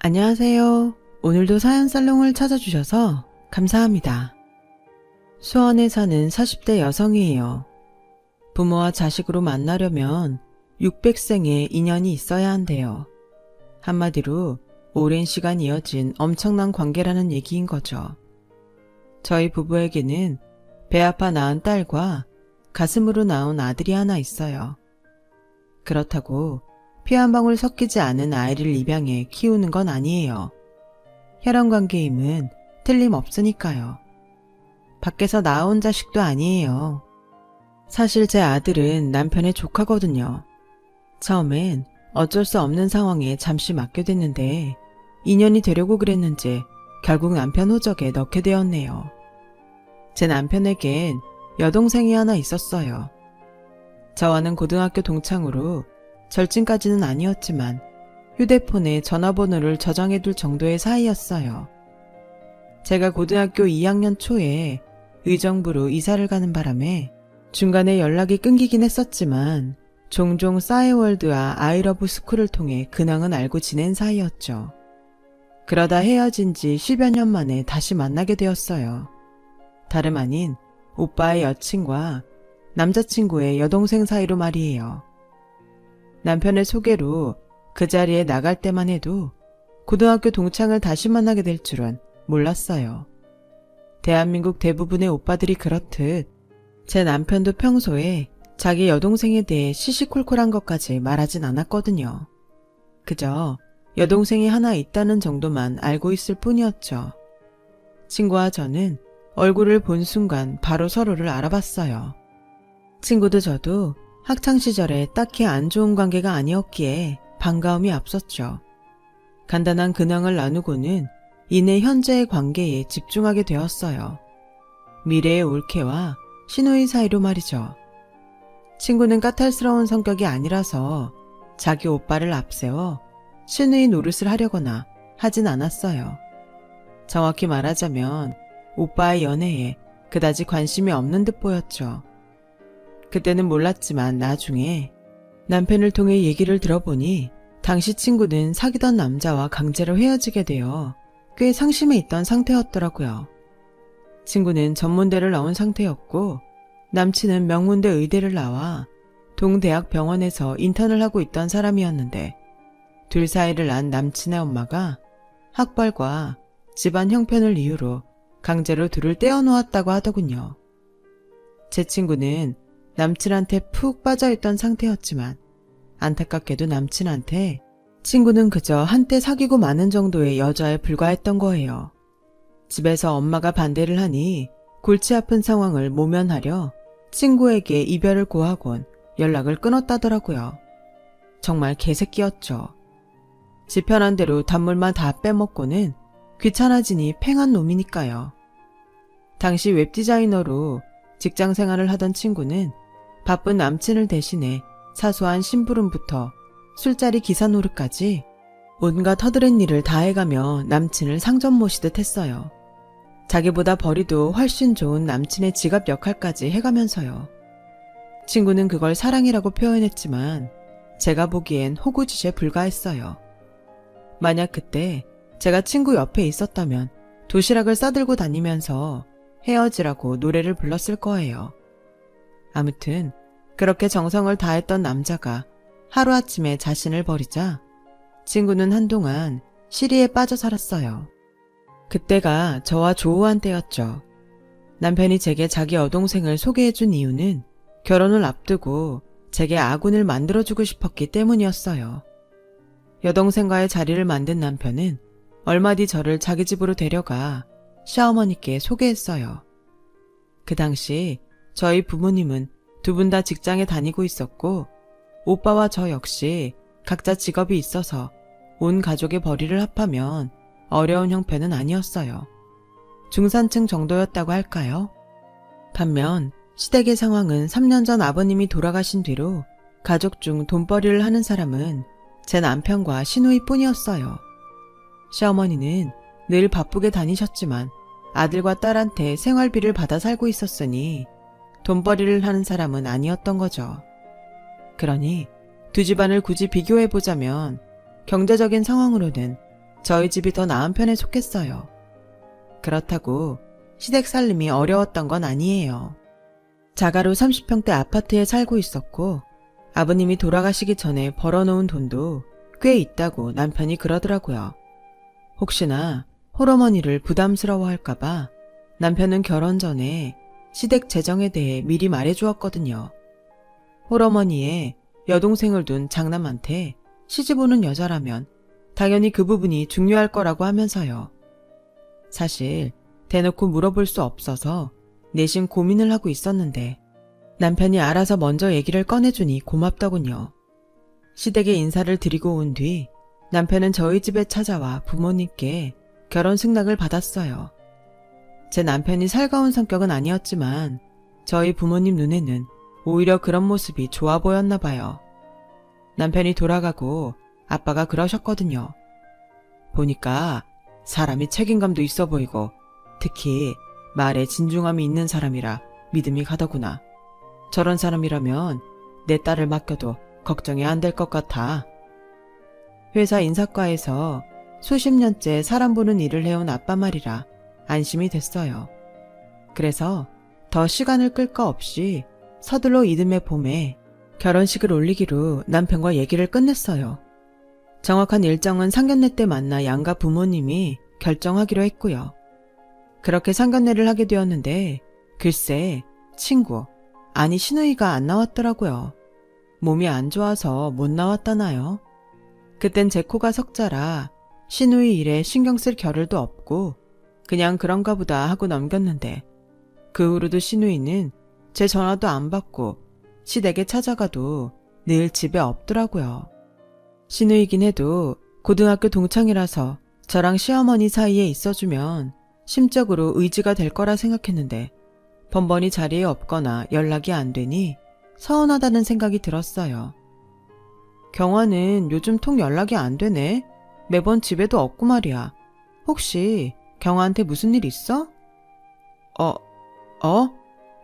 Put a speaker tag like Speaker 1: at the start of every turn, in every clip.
Speaker 1: 안녕하세요. 오늘도 사연 살롱을 찾아주셔서 감사합니다. 수원에 사는 40대 여성이에요. 부모와 자식으로 만나려면 600생의 인연이 있어야 한대요. 한마디로 오랜 시간 이어진 엄청난 관계라는 얘기인 거죠. 저희 부부에게는 배 아파 낳은 딸과 가슴으로 낳은 아들이 하나 있어요. 그렇다고 피 한 방울 섞이지 않은 아이를 입양해 키우는 건 아니에요. 혈연관계임은 틀림없으니까요. 밖에서 낳아온 자식도 아니에요. 사실 제 아들은 남편의 조카거든요. 처음엔 어쩔 수 없는 상황에 잠시 맡겨뒀는데 인연이 되려고 그랬는지 결국 남편 호적에 넣게 되었네요. 제 남편에겐 여동생이 하나 있었어요. 저와는 고등학교 동창으로 절친까지는 아니었지만 휴대폰에 전화번호를 저장해둘 정도의 사이였어요. 제가 고등학교 2학년 초에 의정부로 이사를 가는 바람에 중간에 연락이 끊기긴 했었지만 종종 싸이월드와 아이러브 스쿨을 통해 근황은 알고 지낸 사이였죠. 그러다 헤어진 지 10여 년 만에 다시 만나게 되었어요. 다름 아닌 오빠의 여친과 남자친구의 여동생 사이로 말이에요. 남편의 소개로 그 자리에 나갈 때만 해도 고등학교 동창을 다시 만나게 될 줄은 몰랐어요. 대한민국 대부분의 오빠들이 그렇듯 제 남편도 평소에 자기 여동생에 대해 시시콜콜한 것까지 말하진 않았거든요. 그저 여동생이 하나 있다는 정도만 알고 있을 뿐이었죠. 친구와 저는 얼굴을 본 순간 바로 서로를 알아봤어요. 친구도 저도 학창시절에 딱히 안 좋은 관계가 아니었기에 반가움이 앞섰죠. 간단한 근황을 나누고는 이내 현재의 관계에 집중하게 되었어요. 미래의 올케와 시누이 사이로 말이죠. 친구는 까탈스러운 성격이 아니라서 자기 오빠를 앞세워 시누이 노릇을 하려거나 하진 않았어요. 정확히 말하자면 오빠의 연애에 그다지 관심이 없는 듯 보였죠. 그때는 몰랐지만 나중에 남편을 통해 얘기를 들어보니 당시 친구는 사귀던 남자와 강제로 헤어지게 되어 꽤 상심해 있던 상태였더라고요. 친구는 전문대를 나온 상태였고 남친은 명문대 의대를 나와 동대학 병원에서 인턴을 하고 있던 사람이었는데 둘 사이를 안 남친의 엄마가 학벌과 집안 형편을 이유로 강제로 둘을 떼어놓았다고 하더군요. 제 친구는 남친한테 푹 빠져있던 상태였지만 안타깝게도 남친한테 친구는 그저 한때 사귀고 마는 정도의 여자에 불과했던 거예요. 집에서 엄마가 반대를 하니 골치 아픈 상황을 모면하려 친구에게 이별을 고하곤 연락을 끊었다더라고요. 정말 개새끼였죠. 지 편한 대로 단물만 다 빼먹고는 귀찮아지니 팽한 놈이니까요. 당시 웹디자이너로 직장 생활을 하던 친구는 바쁜 남친을 대신해 사소한 심부름부터 술자리 기사 노릇까지 온갖 허드렛 일을 다 해가며 남친을 상점 모시듯 했어요. 자기보다 벌이도 훨씬 좋은 남친의 지갑 역할까지 해가면서요. 친구는 그걸 사랑이라고 표현했지만 제가 보기엔 호구짓에 불과했어요. 만약 그때 제가 친구 옆에 있었다면 도시락을 싸들고 다니면서 헤어지라고 노래를 불렀을 거예요. 아무튼 그렇게 정성을 다했던 남자가 하루아침에 자신을 버리자 친구는 한동안 시리에 빠져 살았어요. 그때가 저와 조우한 때였죠. 남편이 제게 자기 여동생을 소개해준 이유는 결혼을 앞두고 제게 아군을 만들어주고 싶었기 때문이었어요. 여동생과의 자리를 만든 남편은 얼마 뒤 저를 자기 집으로 데려가 시어머니께 소개했어요. 그 당시 저희 부모님은 두 분 다 직장에 다니고 있었고 오빠와 저 역시 각자 직업이 있어서 온 가족의 벌이를 합하면 어려운 형편은 아니었어요. 중산층 정도였다고 할까요? 반면 시댁의 상황은 3년 전 아버님이 돌아가신 뒤로 가족 중 돈벌이를 하는 사람은 제 남편과 시누이 뿐이었어요. 시어머니는 늘 바쁘게 다니셨지만 아들과 딸한테 생활비를 받아 살고 있었으니 돈벌이를 하는 사람은 아니었던 거죠. 그러니 두 집안을 굳이 비교해보자면 경제적인 상황으로는 저희 집이 더 나은 편에 속했어요. 그렇다고 시댁 살림이 어려웠던 건 아니에요. 자가로 30평대 아파트에 살고 있었고 아버님이 돌아가시기 전에 벌어놓은 돈도 꽤 있다고 남편이 그러더라고요. 혹시나 홀어머니를 부담스러워할까봐 남편은 결혼 전에 시댁 재정에 대해 미리 말해주었거든요. 홀어머니의 여동생을 둔 장남한테 시집 오는 여자라면 당연히 그 부분이 중요할 거라고 하면서요. 사실 대놓고 물어볼 수 없어서 내심 고민을 하고 있었는데 남편이 알아서 먼저 얘기를 꺼내주니 고맙더군요. 시댁에 인사를 드리고 온 뒤 남편은 저희 집에 찾아와 부모님께 결혼 승낙을 받았어요. 제 남편이 살가운 성격은 아니었지만 저희 부모님 눈에는 오히려 그런 모습이 좋아 보였나 봐요. 남편이 돌아가고 아빠가 그러셨거든요. 보니까 사람이 책임감도 있어 보이고 특히 말에 진중함이 있는 사람이라 믿음이 가더구나. 저런 사람이라면 내 딸을 맡겨도 걱정이 안 될 것 같아. 회사 인사과에서 수십 년째 사람 보는 일을 해온 아빠 말이라 안심이 됐어요. 그래서 더 시간을 끌 거 없이 서둘러 이듬해 봄에 결혼식을 올리기로 남편과 얘기를 끝냈어요. 정확한 일정은 상견례 때 만나 양가 부모님이 결정하기로 했고요. 그렇게 상견례를 하게 되었는데 글쎄 친구, 아니 시누이가 안 나왔더라고요. 몸이 안 좋아서 못 나왔다나요? 그땐 제 코가 석자라 시누이 일에 신경 쓸 겨를도 없고 그냥 그런가 보다 하고 넘겼는데 그 후로도 시누이는 제 전화도 안 받고 시댁에 찾아가도 늘 집에 없더라고요. 시누이긴 해도 고등학교 동창이라서 저랑 시어머니 사이에 있어주면 심적으로 의지가 될 거라 생각했는데 번번이 자리에 없거나 연락이 안 되니 서운하다는 생각이 들었어요. 경화는 요즘 통 연락이 안 되네. 매번 집에도 없고 말이야. 혹시 경화한테 무슨 일 있어?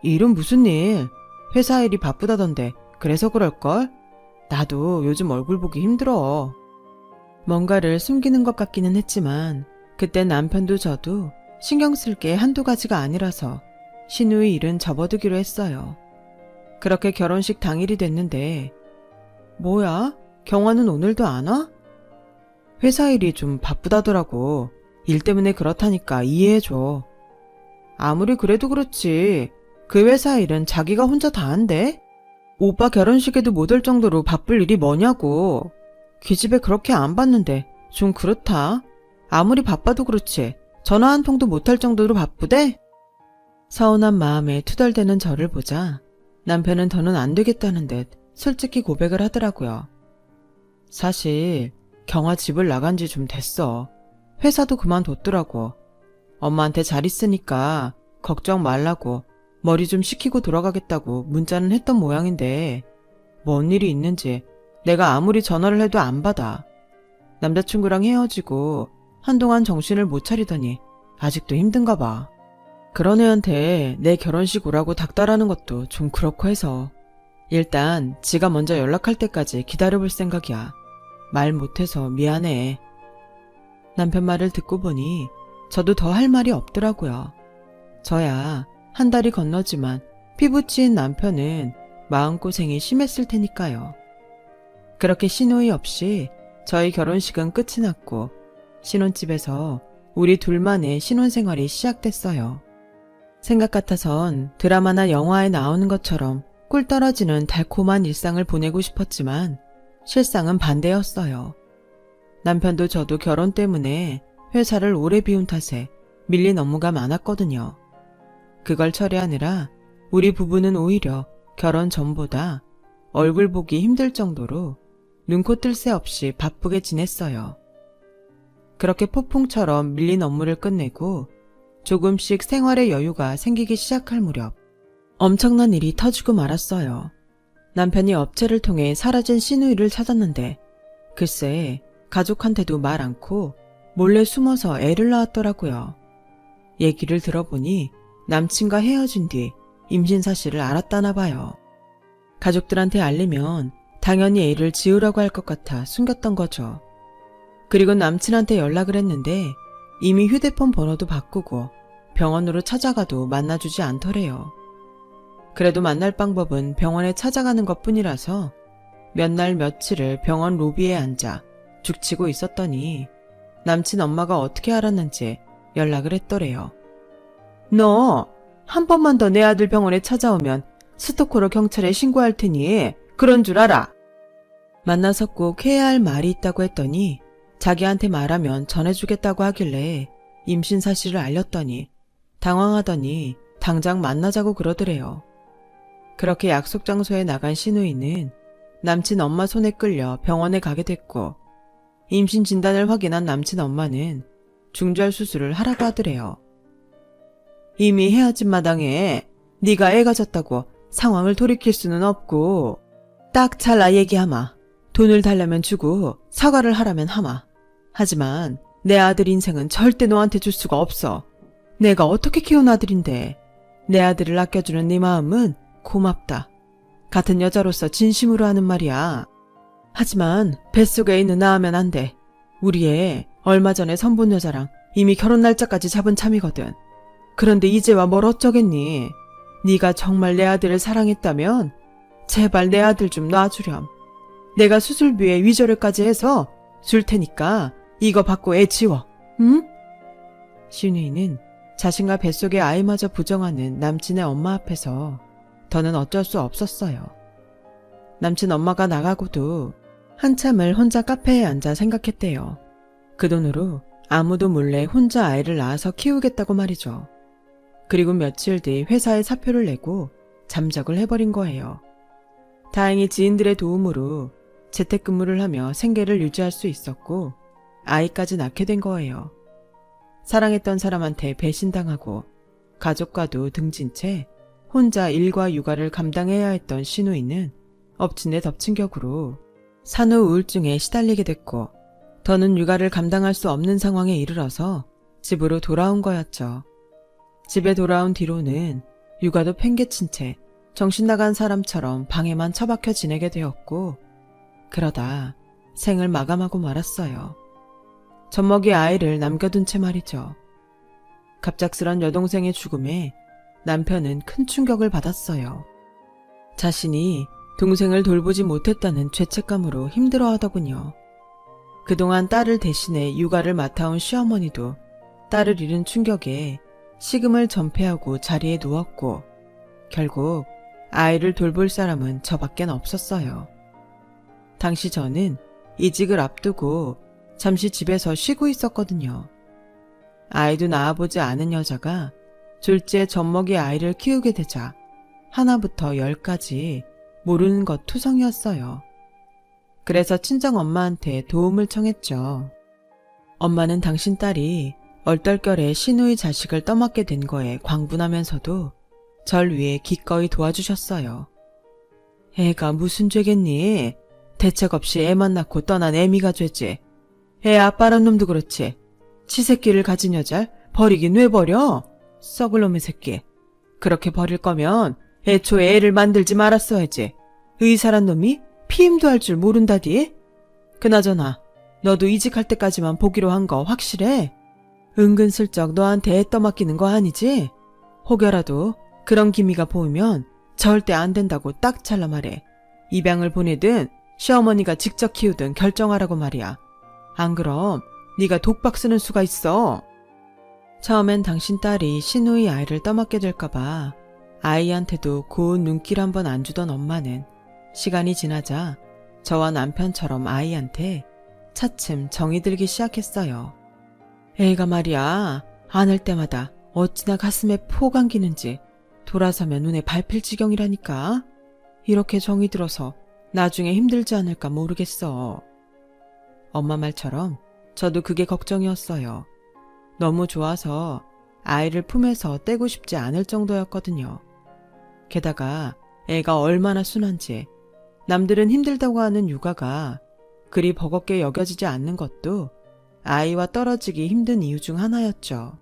Speaker 1: 일은 무슨 일? 회사 일이 바쁘다던데 그래서 그럴걸? 나도 요즘 얼굴 보기 힘들어. 뭔가를 숨기는 것 같기는 했지만 그때 남편도 저도 신경 쓸 게 한두 가지가 아니라서 시누이 일은 접어두기로 했어요. 그렇게 결혼식 당일이 됐는데 뭐야? 경화는 오늘도 안 와? 회사 일이 좀 바쁘다더라고. 일 때문에 그렇다니까 이해해줘. 아무리 그래도 그렇지. 그 회사 일은 자기가 혼자 다 한대? 오빠 결혼식에도 못 올 정도로 바쁠 일이 뭐냐고. 기집애 그렇게 안 봤는데 좀 그렇다. 아무리 바빠도 그렇지. 전화 한 통도 못 할 정도로 바쁘대? 서운한 마음에 투덜대는 저를 보자 남편은 더는 안 되겠다는 듯 솔직히 고백을 하더라고요. 사실 경화 집을 나간 지 좀 됐어. 회사도 그만뒀더라고. 엄마한테 잘 있으니까 걱정 말라고 머리 좀 식히고 돌아가겠다고 문자는 했던 모양인데 뭔 일이 있는지 내가 아무리 전화를 해도 안 받아. 남자친구랑 헤어지고 한동안 정신을 못 차리더니 아직도 힘든가 봐. 그런 애한테 내 결혼식 오라고 닥달하는 것도 좀 그렇고 해서 일단 지가 먼저 연락할 때까지 기다려볼 생각이야. 말 못해서 미안해. 남편 말을 듣고 보니 저도 더 할 말이 없더라고요. 저야 한 달이 건너지만 피부치인 남편은 마음고생이 심했을 테니까요. 그렇게 시누이 없이 저희 결혼식은 끝이 났고 신혼집에서 우리 둘만의 신혼생활이 시작됐어요. 생각 같아선 드라마나 영화에 나오는 것처럼 꿀 떨어지는 달콤한 일상을 보내고 싶었지만 실상은 반대였어요. 남편도 저도 결혼 때문에 회사를 오래 비운 탓에 밀린 업무가 많았거든요. 그걸 처리하느라 우리 부부는 오히려 결혼 전보다 얼굴 보기 힘들 정도로 눈코 뜰 새 없이 바쁘게 지냈어요. 그렇게 폭풍처럼 밀린 업무를 끝내고 조금씩 생활의 여유가 생기기 시작할 무렵 엄청난 일이 터지고 말았어요. 남편이 업체를 통해 사라진 시누이를 찾았는데 글쎄 가족한테도 말 않고 몰래 숨어서 애를 낳았더라고요. 얘기를 들어보니 남친과 헤어진 뒤 임신 사실을 알았다나 봐요. 가족들한테 알리면 당연히 애를 지으라고 할 것 같아 숨겼던 거죠. 그리고 남친한테 연락을 했는데 이미 휴대폰 번호도 바꾸고 병원으로 찾아가도 만나주지 않더래요. 그래도 만날 방법은 병원에 찾아가는 것뿐이라서 몇 날 며칠을 병원 로비에 앉아 죽치고 있었더니 남친 엄마가 어떻게 알았는지 연락을 했더래요. 너 한 번만 더 내 아들 병원에 찾아오면 스토커로 경찰에 신고할 테니 그런 줄 알아. 만나서 꼭 해야 할 말이 있다고 했더니 자기한테 말하면 전해주겠다고 하길래 임신 사실을 알렸더니 당황하더니 당장 만나자고 그러더래요. 그렇게 약속 장소에 나간 신우이는 남친 엄마 손에 끌려 병원에 가게 됐고 임신 진단을 확인한 남친 엄마는 중절 수술을 하라고 하더래요. 이미 헤어진 마당에 네가 애가 졌다고 상황을 돌이킬 수는 없고 딱 잘라 얘기하마. 돈을 달라면 주고 사과를 하라면 하마. 하지만 내 아들 인생은 절대 너한테 줄 수가 없어. 내가 어떻게 키운 아들인데. 내 아들을 아껴주는 네 마음은 고맙다. 같은 여자로서 진심으로 하는 말이야. 하지만 뱃속에 있는 나 하면 안 돼. 우리 애 얼마 전에 선본 여자랑 이미 결혼 날짜까지 잡은 참이거든. 그런데 이제와 뭘 어쩌겠니. 네가 정말 내 아들을 사랑했다면 제발 내 아들 좀 놔주렴. 내가 수술비에 위조료까지 해서 줄 테니까 이거 받고 애 지워. 응? 신우이는 자신과 뱃속의 아이마저 부정하는 남친의 엄마 앞에서 더는 어쩔 수 없었어요. 남친 엄마가 나가고도 한참을 혼자 카페에 앉아 생각했대요. 그 돈으로 아무도 몰래 혼자 아이를 낳아서 키우겠다고 말이죠. 그리고 며칠 뒤 회사에 사표를 내고 잠적을 해버린 거예요. 다행히 지인들의 도움으로 재택근무를 하며 생계를 유지할 수 있었고 아이까지 낳게 된 거예요. 사랑했던 사람한테 배신당하고 가족과도 등진 채 혼자 일과 육아를 감당해야 했던 신우이는 엎친 데 덮친 격으로 산후 우울증에 시달리게 됐고 더는 육아를 감당할 수 없는 상황에 이르러서 집으로 돌아온 거였죠. 집에 돌아온 뒤로는 육아도 팽개친 채 정신 나간 사람처럼 방에만 처박혀 지내게 되었고 그러다 생을 마감하고 말았어요. 젖먹이 아이를 남겨둔 채 말이죠. 갑작스런 여동생의 죽음에 남편은 큰 충격을 받았어요. 자신이 동생을 돌보지 못했다는 죄책감으로 힘들어하더군요. 그동안 딸을 대신해 육아를 맡아온 시어머니도 딸을 잃은 충격에 식음을 전폐하고 자리에 누웠고 결국 아이를 돌볼 사람은 저밖엔 없었어요. 당시 저는 이직을 앞두고 잠시 집에서 쉬고 있었거든요. 아이도 낳아보지 않은 여자가 둘째 젖먹이 아이를 키우게 되자 하나부터 10까지 모르는 것 투성이었어요. 그래서 친정엄마한테 도움을 청했죠. 엄마는 당신 딸이 얼떨결에 신우의 자식을 떠맡게 된 거에 광분하면서도 절 위해 기꺼이 도와주셨어요. 애가 무슨 죄겠니? 대책 없이 애만 낳고 떠난 애미가 죄지. 애 아빠란 놈도 그렇지. 치새끼를 가진 여잘 버리긴 왜 버려? 썩을 놈의 새끼. 그렇게 버릴 거면 애초에 애를 만들지 말았어야지. 의사란 놈이 피임도 할 줄 모른다디? 그나저나 너도 이직할 때까지만 보기로 한 거 확실해? 은근슬쩍 너한테 애 떠맡기는 거 아니지? 혹여라도 그런 기미가 보이면 절대 안 된다고 딱 잘라 말해. 입양을 보내든 시어머니가 직접 키우든 결정하라고 말이야. 안 그럼 네가 독박 쓰는 수가 있어. 처음엔 당신 딸이 신우의 아이를 떠맡게 될까봐 아이한테도 고운 눈길 한번 안 주던 엄마는 시간이 지나자 저와 남편처럼 아이한테 차츰 정이 들기 시작했어요. 애가 말이야 안 할 때마다 어찌나 가슴에 폭 안기는지 돌아서면 눈에 밟힐 지경이라니까. 이렇게 정이 들어서 나중에 힘들지 않을까 모르겠어. 엄마 말처럼 저도 그게 걱정이었어요. 너무 좋아서 아이를 품에서 떼고 싶지 않을 정도였거든요. 게다가 애가 얼마나 순한지 남들은 힘들다고 하는 육아가 그리 버겁게 여겨지지 않는 것도 아이와 떨어지기 힘든 이유 중 하나였죠.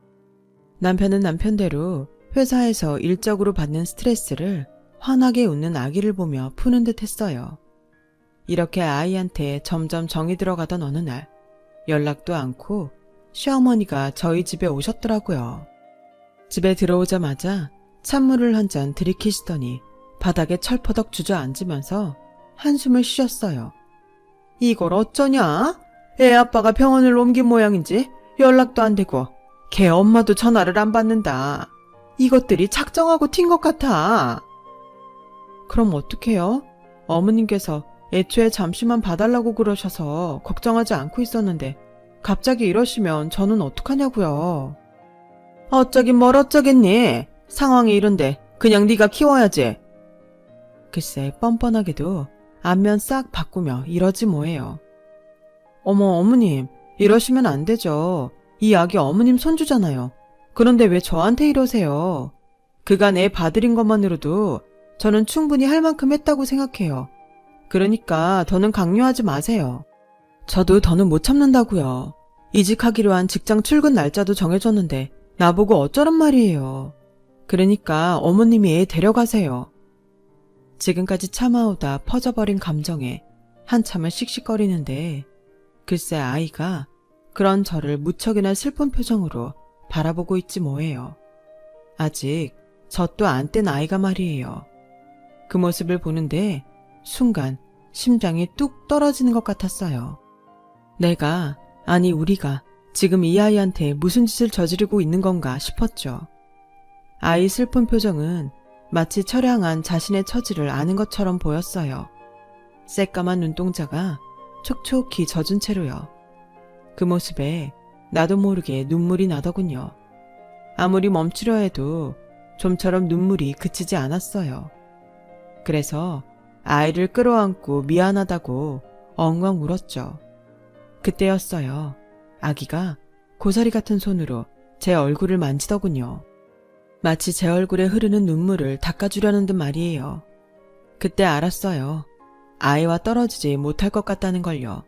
Speaker 1: 남편은 남편대로 회사에서 일적으로 받는 스트레스를 환하게 웃는 아기를 보며 푸는 듯 했어요. 이렇게 아이한테 점점 정이 들어가던 어느 날 연락도 않고 시어머니가 저희 집에 오셨더라고요. 집에 들어오자마자 찬물을 한 잔 들이키시더니 바닥에 철퍼덕 주저앉으면서 한숨을 쉬셨어요. 이걸 어쩌냐? 애 아빠가 병원을 옮긴 모양인지 연락도 안 되고 걔 엄마도 전화를 안 받는다. 이것들이 작정하고 튄 것 같아. 그럼 어떡해요? 어머님께서 애초에 잠시만 봐달라고 그러셔서 걱정하지 않고 있었는데 갑자기 이러시면 저는 어떡하냐고요. 어쩌긴 뭘 어쩌겠니? 상황이 이런데 그냥 네가 키워야지. 글쎄 뻔뻔하게도 안면 싹 바꾸며 이러지 뭐예요. 어머님 이러시면 안 되죠. 이 아기 어머님 손주잖아요. 그런데 왜 저한테 이러세요? 그간 애 봐드린 것만으로도 저는 충분히 할 만큼 했다고 생각해요. 그러니까 더는 강요하지 마세요. 저도 더는 못 참는다고요. 이직하기로 한 직장 출근 날짜도 정해졌는데 나보고 어쩌란 말이에요. 그러니까 어머님이 애 데려가세요. 지금까지 참아오다 퍼져버린 감정에 한참을 씩씩거리는데 글쎄 아이가 그런 저를 무척이나 슬픈 표정으로 바라보고 있지 뭐예요. 아직 젖도 안 뗀 아이가 말이에요. 그 모습을 보는데 순간 심장이 뚝 떨어지는 것 같았어요. 내가, 아니 우리가 지금 이 아이한테 무슨 짓을 저지르고 있는 건가 싶었죠. 아이 슬픈 표정은 마치 처량한 자신의 처지를 아는 것처럼 보였어요. 새까만 눈동자가 촉촉히 젖은 채로요. 그 모습에 나도 모르게 눈물이 나더군요. 아무리 멈추려 해도 좀처럼 눈물이 그치지 않았어요. 그래서 아이를 끌어안고 미안하다고 엉엉 울었죠. 그때였어요. 아기가 고사리 같은 손으로 제 얼굴을 만지더군요. 마치 제 얼굴에 흐르는 눈물을 닦아주려는 듯 말이에요. 그때 알았어요. 아이와 떨어지지 못할 것 같다는 걸요.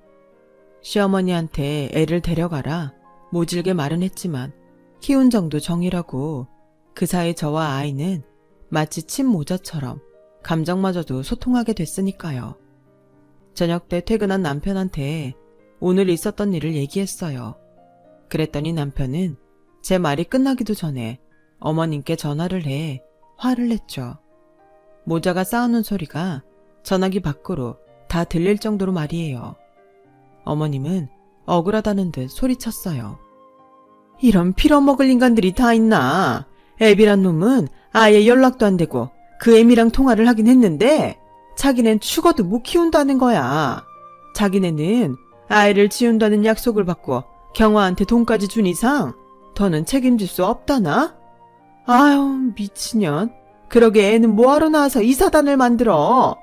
Speaker 1: 시어머니한테 애를 데려가라 모질게 말은 했지만 키운 정도 정이라고 그 사이 저와 아이는 마치 친모자처럼 감정마저도 소통하게 됐으니까요. 저녁 때 퇴근한 남편한테 오늘 있었던 일을 얘기했어요. 그랬더니 남편은 제 말이 끝나기도 전에 어머님께 전화를 해 화를 냈죠. 모자가 싸우는 소리가 전화기 밖으로 다 들릴 정도로 말이에요. 어머님은 억울하다는 듯 소리쳤어요. 이런 필어먹을 인간들이 다 있나? 애비란 놈은 아예 연락도 안 되고 그 애미랑 통화를 하긴 했는데 자기넨 죽어도 못 키운다는 거야. 자기네는 아이를 지운다는 약속을 받고 경화한테 돈까지 준 이상 더는 책임질 수 없다나? 아유 미친년. 그러게 애는 뭐하러 나와서 이 사단을 만들어.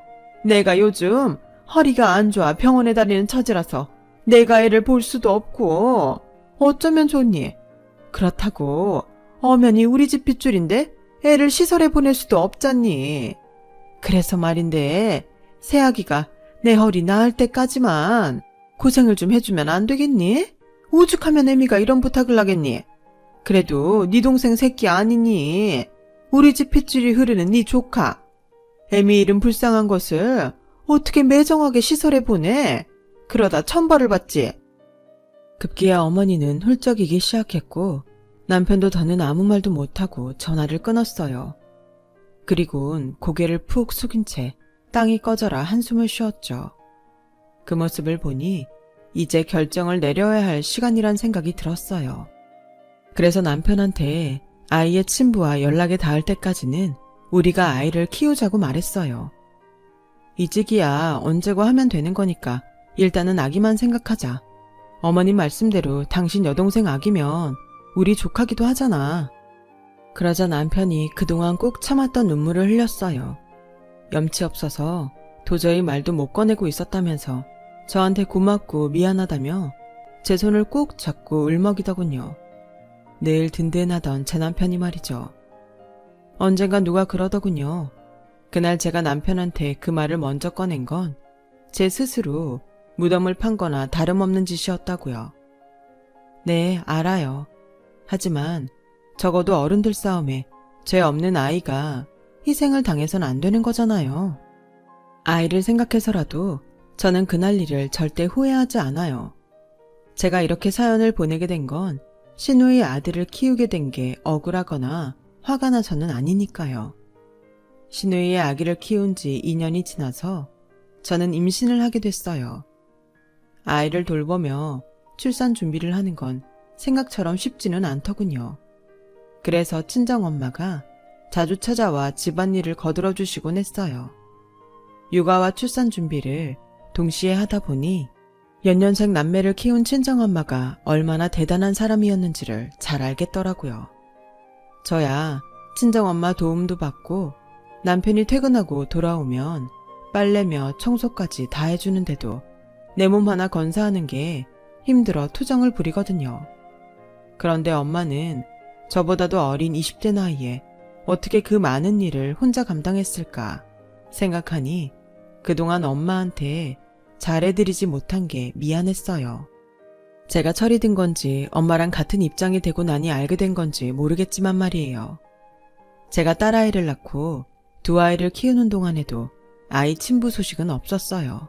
Speaker 1: 내가 요즘 허리가 안 좋아 병원에 다니는 처지라서 내가 애를 볼 수도 없고 어쩌면 좋니? 그렇다고 엄연히 우리 집 핏줄인데 애를 시설에 보낼 수도 없잖니. 그래서 말인데 새아기가 내 허리 나을 때까지만 고생을 좀 해주면 안 되겠니? 오죽하면 애미가 이런 부탁을 하겠니? 그래도 네 동생 새끼 아니니? 우리 집 핏줄이 흐르는 네 조카. 애미 이름 불쌍한 것을 어떻게 매정하게 시설에 보내? 그러다 천벌을 받지. 급기야 어머니는 훌쩍이기 시작했고 남편도 더는 아무 말도 못하고 전화를 끊었어요. 그리고는 고개를 푹 숙인 채 땅이 꺼져라 한숨을 쉬었죠. 그 모습을 보니 이제 결정을 내려야 할 시간이란 생각이 들었어요. 그래서 남편한테 아이의 친부와 연락에 닿을 때까지는 우리가 아이를 키우자고 말했어요. 이직이야 언제고 하면 되는 거니까 일단은 아기만 생각하자. 어머님 말씀대로 당신 여동생 아기면 우리 조카기도 하잖아. 그러자 남편이 그동안 꾹 참았던 눈물을 흘렸어요. 염치 없어서 도저히 말도 못 꺼내고 있었다면서 저한테 고맙고 미안하다며 제 손을 꾹 잡고 울먹이더군요. 늘 든든하던 제 남편이 말이죠. 언젠간 누가 그러더군요. 그날 제가 남편한테 그 말을 먼저 꺼낸 건 제 스스로 무덤을 판 거나 다름없는 짓이었다고요. 네, 알아요. 하지만 적어도 어른들 싸움에 죄 없는 아이가 희생을 당해선 안 되는 거잖아요. 아이를 생각해서라도 저는 그날 일을 절대 후회하지 않아요. 제가 이렇게 사연을 보내게 된 건 신우의 아들을 키우게 된 게 억울하거나 화가 나서는 아니니까요. 신우이의 아기를 키운 지 2년이 지나서 저는 임신을 하게 됐어요. 아이를 돌보며 출산 준비를 하는 건 생각처럼 쉽지는 않더군요. 그래서 친정엄마가 자주 찾아와 집안일을 거들어 주시곤 했어요. 육아와 출산 준비를 동시에 하다 보니 연년생 남매를 키운 친정엄마가 얼마나 대단한 사람이었는지를 잘 알겠더라고요. 저야 친정엄마 도움도 받고 남편이 퇴근하고 돌아오면 빨래며 청소까지 다 해주는데도 내 몸 하나 건사하는 게 힘들어 투정을 부리거든요. 그런데 엄마는 저보다도 어린 20대 나이에 어떻게 그 많은 일을 혼자 감당했을까 생각하니 그동안 엄마한테 잘해드리지 못한 게 미안했어요. 제가 철이 든 건지 엄마랑 같은 입장이 되고 나니 알게 된 건지 모르겠지만 말이에요. 제가 딸아이를 낳고 두 아이를 키우는 동안에도 아이 친부 소식은 없었어요.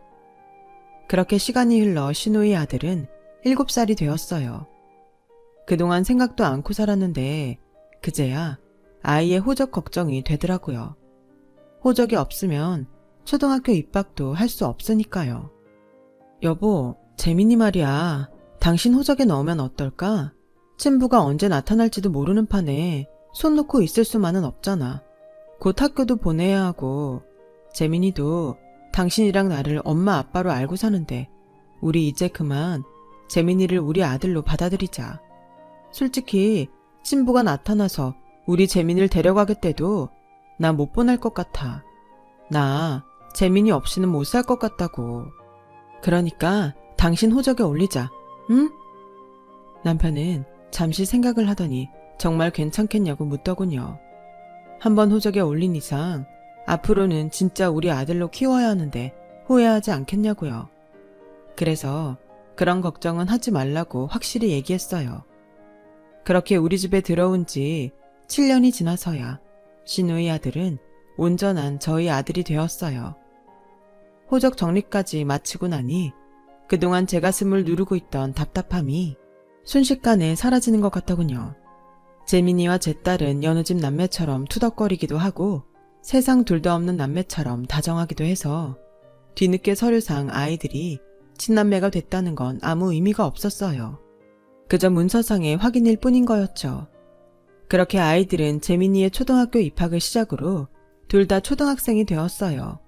Speaker 1: 그렇게 시간이 흘러 신우의 아들은 7살이 되었어요. 그동안 생각도 않고 살았는데 그제야 아이의 호적 걱정이 되더라고요. 호적이 없으면 초등학교 입학도 할 수 없으니까요. 여보, 재민이 말이야. 당신 호적에 넣으면 어떨까? 친부가 언제 나타날지도 모르는 판에 손 놓고 있을 수만은 없잖아. 곧 학교도 보내야 하고 재민이도 당신이랑 나를 엄마 아빠로 알고 사는데 우리 이제 그만 재민이를 우리 아들로 받아들이자. 솔직히 친부가 나타나서 우리 재민이를 데려가겠대도 나 못 보낼 것 같아. 나 재민이 없이는 못 살 것 같다고. 그러니까 당신 호적에 올리자. 응? 남편은 잠시 생각을 하더니 정말 괜찮겠냐고 묻더군요. 한번 호적에 올린 이상 앞으로는 진짜 우리 아들로 키워야 하는데 후회하지 않겠냐고요. 그래서 그런 걱정은 하지 말라고 확실히 얘기했어요. 그렇게 우리 집에 들어온 지 7년이 지나서야 신우의 아들은 온전한 저희 아들이 되었어요. 호적 정리까지 마치고 나니 그동안 제 가슴을 누르고 있던 답답함이 순식간에 사라지는 것 같더군요. 재민이와 제 딸은 여느 집 남매처럼 투덕거리기도 하고 세상 둘도 없는 남매처럼 다정하기도 해서 뒤늦게 서류상 아이들이 친남매가 됐다는 건 아무 의미가 없었어요. 그저 문서상의 확인일 뿐인 거였죠. 그렇게 아이들은 재민이의 초등학교 입학을 시작으로 둘 다 초등학생이 되었어요.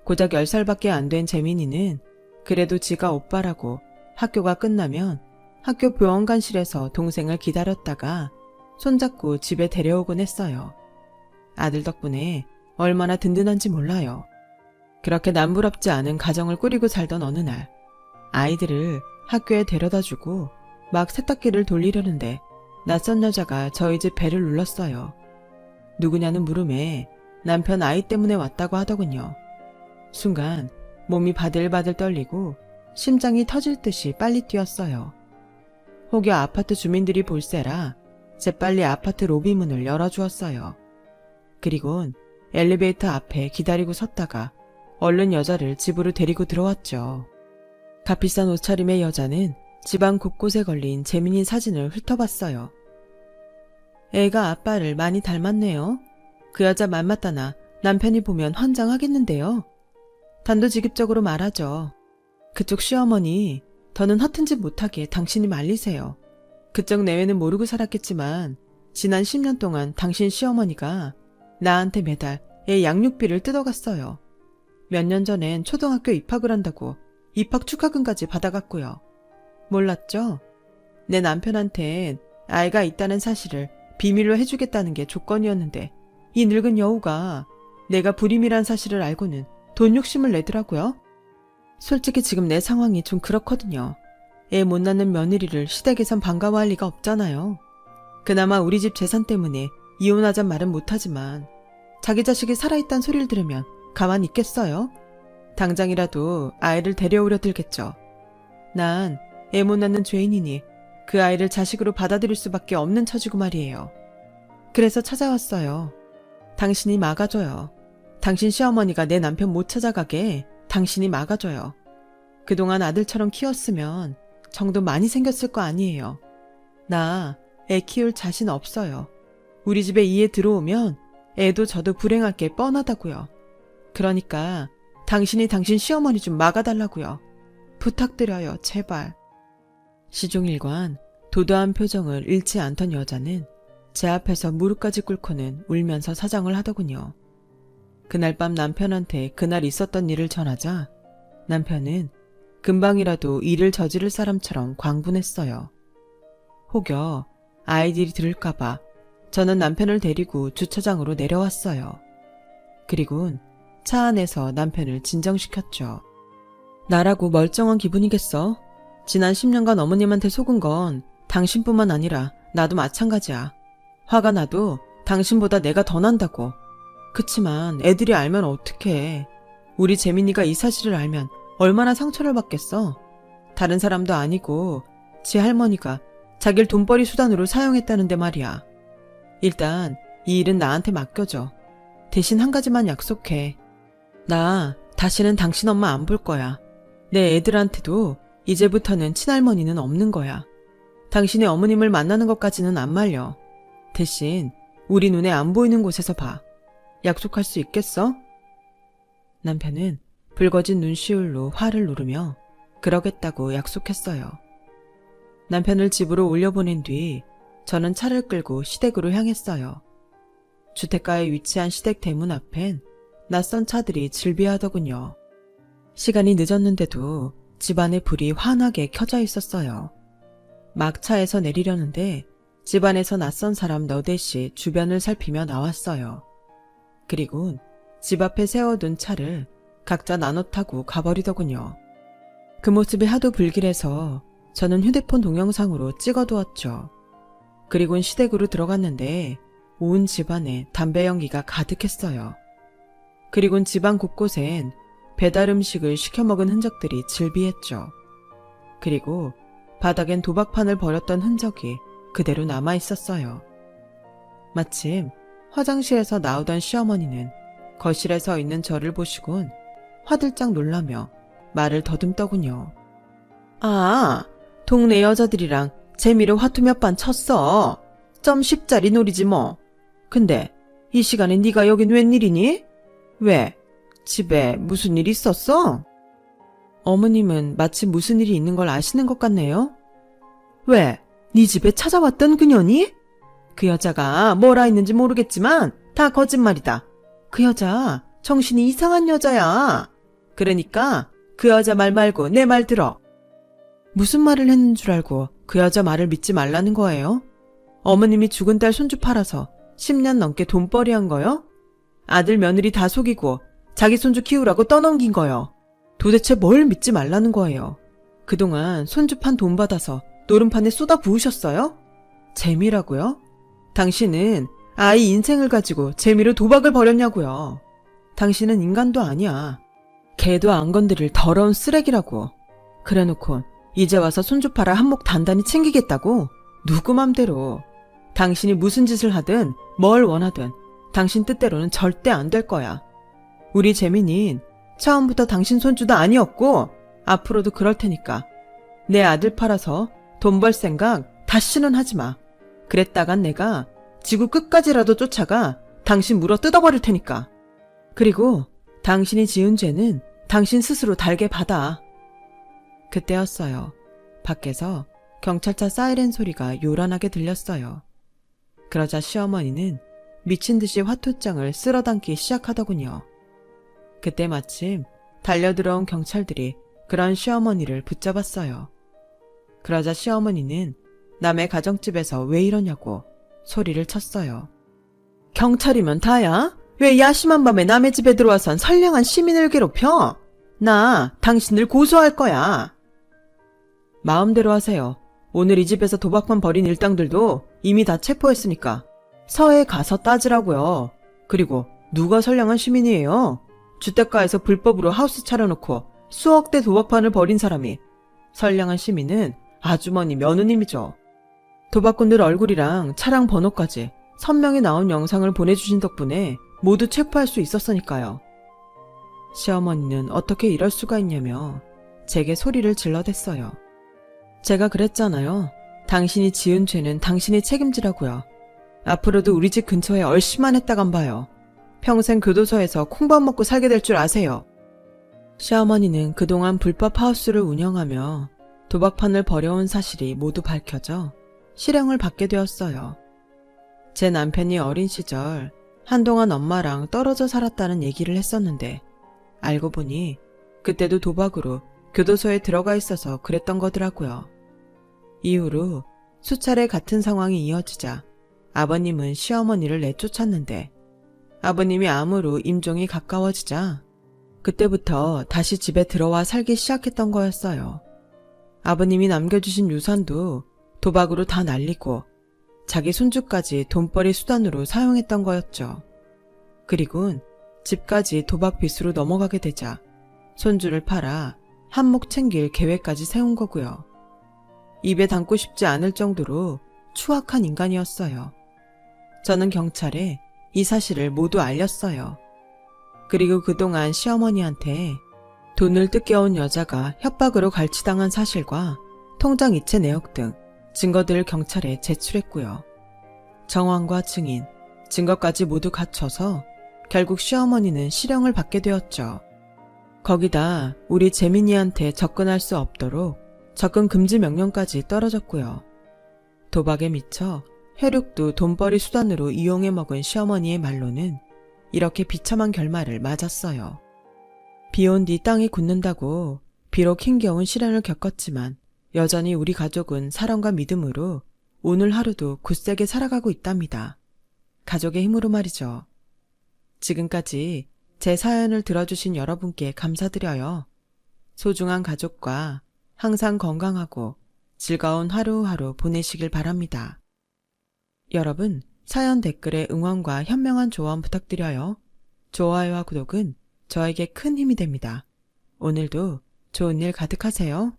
Speaker 1: 고작 10살밖에 안 된 재민이는 그래도 지가 오빠라고 학교가 끝나면 학교 보원관실에서 동생을 기다렸다가 손잡고 집에 데려오곤 했어요. 아들 덕분에 얼마나 든든한지 몰라요. 그렇게 남부럽지 않은 가정을 꾸리고 살던 어느 날 아이들을 학교에 데려다주고 막 세탁기를 돌리려는데 낯선 여자가 저희 집 배를 눌렀어요. 누구냐는 물음에 남편 아이 때문에 왔다고 하더군요. 순간 몸이 바들바들 떨리고 심장이 터질 듯이 빨리 뛰었어요. 혹여 아파트 주민들이 볼세라 재빨리 아파트 로비 문을 열어주었어요. 그리곤 엘리베이터 앞에 기다리고 섰다가 얼른 여자를 집으로 데리고 들어왔죠. 값비싼 옷차림의 여자는 집안 곳곳에 걸린 재민이 사진을 훑어봤어요. 애가 아빠를 많이 닮았네요. 그 여자 말 맞다나 남편이 보면 환장하겠는데요. 단도직입적으로 말하죠. 그쪽 시어머니, 더는 허튼 짓 못하게 당신이 말리세요. 그쪽 내외는 모르고 살았겠지만 지난 10년 동안 당신 시어머니가 나한테 매달 애 양육비를 뜯어갔어요. 몇 년 전엔 초등학교 입학을 한다고 입학 축하금까지 받아갔고요. 몰랐죠? 내 남편한텐 아이가 있다는 사실을 비밀로 해주겠다는 게 조건이었는데 이 늙은 여우가 내가 불임이란 사실을 알고는 돈 욕심을 내더라고요. 솔직히 지금 내 상황이 좀 그렇거든요. 애 못 낳는 며느리를 시댁에선 반가워할 리가 없잖아요. 그나마 우리 집 재산 때문에 이혼하잔 말은 못하지만 자기 자식이 살아있단 소리를 들으면 가만히 있겠어요? 당장이라도 아이를 데려오려 들겠죠. 난 애 못 낳는 죄인이니 그 아이를 자식으로 받아들일 수밖에 없는 처지고 말이에요. 그래서 찾아왔어요. 당신이 막아줘요. 당신 시어머니가 내 남편 못 찾아가게 당신이 막아줘요. 그동안 아들처럼 키웠으면 정도 많이 생겼을 거 아니에요. 나 애 키울 자신 없어요. 우리 집에 이 애 들어오면 애도 저도 불행할 게 뻔하다고요. 그러니까 당신이 당신 시어머니 좀 막아달라고요. 부탁드려요, 제발. 시종일관 도도한 표정을 잃지 않던 여자는 제 앞에서 무릎까지 꿇고는 울면서 사정을 하더군요. 그날 밤 남편한테 그날 있었던 일을 전하자 남편은 금방이라도 일을 저지를 사람처럼 광분했어요. 혹여 아이들이 들을까봐 저는 남편을 데리고 주차장으로 내려왔어요. 그리곤 차 안에서 남편을 진정시켰죠. 나라고 멀쩡한 기분이겠어? 지난 10년간 어머님한테 속은 건 당신뿐만 아니라 나도 마찬가지야. 화가 나도 당신보다 내가 더 난다고. 그치만 애들이 알면 어떡해. 우리 재민이가 이 사실을 알면 얼마나 상처를 받겠어. 다른 사람도 아니고 지 할머니가 자기를 돈벌이 수단으로 사용했다는데 말이야. 일단 이 일은 나한테 맡겨줘. 대신 한 가지만 약속해. 나 다시는 당신 엄마 안 볼 거야. 내 애들한테도 이제부터는 친할머니는 없는 거야. 당신의 어머님을 만나는 것까지는 안 말려. 대신 우리 눈에 안 보이는 곳에서 봐. 약속할 수 있겠어? 남편은 붉어진 눈시울로 화를 누르며 그러겠다고 약속했어요. 남편을 집으로 올려보낸 뒤 저는 차를 끌고 시댁으로 향했어요. 주택가에 위치한 시댁 대문 앞엔 낯선 차들이 질비하더군요. 시간이 늦었는데도 집안에 불이 환하게 켜져 있었어요. 막 차에서 내리려는데 집안에서 낯선 사람 너댓이 주변을 살피며 나왔어요. 그리곤 집 앞에 세워둔 차를 각자 나눠 타고 가버리더군요. 그 모습이 하도 불길해서 저는 휴대폰 동영상으로 찍어두었죠. 그리곤 시댁으로 들어갔는데 온 집안에 담배 연기가 가득했어요. 그리곤 집안 곳곳엔 배달 음식을 시켜 먹은 흔적들이 질비했죠. 그리고 바닥엔 도박판을 버렸던 흔적이 그대로 남아 있었어요. 마침 화장실에서 나오던 시어머니는 거실에 서 있는 저를 보시곤 화들짝 놀라며 말을 더듬더군요. 아, 동네 여자들이랑 재미로 화투 몇 판 쳤어. 점 10짜리 놀이지 뭐. 근데 이 시간에 네가 여긴 웬일이니? 왜? 집에 무슨 일 있었어? 어머님은 마치 무슨 일이 있는 걸 아시는 것 같네요. 왜? 네 집에 찾아왔던 그녀니? 그 여자가 뭐라 했는지 모르겠지만 다 거짓말이다. 그 여자 정신이 이상한 여자야. 그러니까 그 여자 말 말고 내 말 들어. 무슨 말을 했는 줄 알고 그 여자 말을 믿지 말라는 거예요? 어머님이 죽은 딸 손주 팔아서 10년 넘게 돈벌이 한 거요? 아들 며느리 다 속이고 자기 손주 키우라고 떠넘긴 거요. 도대체 뭘 믿지 말라는 거예요? 그동안 손주 판 돈 받아서 노름판에 쏟아 부으셨어요? 재미라고요? 당신은 아이 인생을 가지고 재미로 도박을 벌였냐고요. 당신은 인간도 아니야. 개도 안 건드릴 더러운 쓰레기라고. 그래놓고 이제 와서 손주 팔아 한몫 단단히 챙기겠다고? 누구 맘대로. 당신이 무슨 짓을 하든 뭘 원하든 당신 뜻대로는 절대 안 될 거야. 우리 재민이는 처음부터 당신 손주도 아니었고 앞으로도 그럴 테니까 내 아들 팔아서 돈 벌 생각 다시는 하지 마. 그랬다간 내가 지구 끝까지라도 쫓아가 당신 물어 뜯어버릴 테니까. 그리고 당신이 지은 죄는 당신 스스로 달게 받아. 그때였어요. 밖에서 경찰차 사이렌 소리가 요란하게 들렸어요. 그러자 시어머니는 미친 듯이 화투장을 쓸어담기 시작하더군요. 그때 마침 달려들어온 경찰들이 그런 시어머니를 붙잡았어요. 그러자 시어머니는 남의 가정집에서 왜 이러냐고 소리를 쳤어요. 경찰이면 다야? 왜 야심한 밤에 남의 집에 들어와선 선량한 시민을 괴롭혀? 나 당신을 고소할 거야. 마음대로 하세요. 오늘 이 집에서 도박판 벌인 일당들도 이미 다 체포했으니까 서해에 가서 따지라고요. 그리고 누가 선량한 시민이에요? 주택가에서 불법으로 하우스 차려놓고 수억 대 도박판을 벌인 사람이. 선량한 시민은 아주머니 며느님이죠. 도박꾼들 얼굴이랑 차량 번호까지 선명히 나온 영상을 보내주신 덕분에 모두 체포할 수 있었으니까요. 시어머니는 어떻게 이럴 수가 있냐며 제게 소리를 질러댔어요. 제가 그랬잖아요. 당신이 지은 죄는 당신이 책임지라고요. 앞으로도 우리 집 근처에 얼씨만 했다간 봐요. 평생 교도소에서 콩밥 먹고 살게 될 줄 아세요. 시어머니는 그동안 불법 하우스를 운영하며 도박판을 벌여온 사실이 모두 밝혀져 실형을 받게 되었어요. 제 남편이 어린 시절 한동안 엄마랑 떨어져 살았다는 얘기를 했었는데 알고 보니 그때도 도박으로 교도소에 들어가 있어서 그랬던 거더라고요. 이후로 수차례 같은 상황이 이어지자 아버님은 시어머니를 내쫓았는데 아버님이 암으로 임종이 가까워지자 그때부터 다시 집에 들어와 살기 시작했던 거였어요. 아버님이 남겨주신 유산도 도박으로 다 날리고 자기 손주까지 돈벌이 수단으로 사용했던 거였죠. 그리곤 집까지 도박 빚으로 넘어가게 되자 손주를 팔아 한몫 챙길 계획까지 세운 거고요. 입에 담고 싶지 않을 정도로 추악한 인간이었어요. 저는 경찰에 이 사실을 모두 알렸어요. 그리고 그동안 시어머니한테 돈을 뜯겨온 여자가 협박으로 갈취당한 사실과 통장 이체 내역 등 증거들을 경찰에 제출했고요. 정황과 증인, 증거까지 모두 갖춰서 결국 시어머니는 실형을 받게 되었죠. 거기다 우리 재민이한테 접근할 수 없도록 접근 금지 명령까지 떨어졌고요. 도박에 미쳐 혈육도 돈벌이 수단으로 이용해 먹은 시어머니의 말로는 이렇게 비참한 결말을 맞았어요. 비온 뒤 땅이 굳는다고 비록 힘겨운 시련을 겪었지만 여전히 우리 가족은 사랑과 믿음으로 오늘 하루도 굳세게 살아가고 있답니다. 가족의 힘으로 말이죠. 지금까지 제 사연을 들어주신 여러분께 감사드려요. 소중한 가족과 항상 건강하고 즐거운 하루하루 보내시길 바랍니다. 여러분, 사연 댓글에 응원과 현명한 조언 부탁드려요. 좋아요와 구독은 저에게 큰 힘이 됩니다. 오늘도 좋은 일 가득하세요.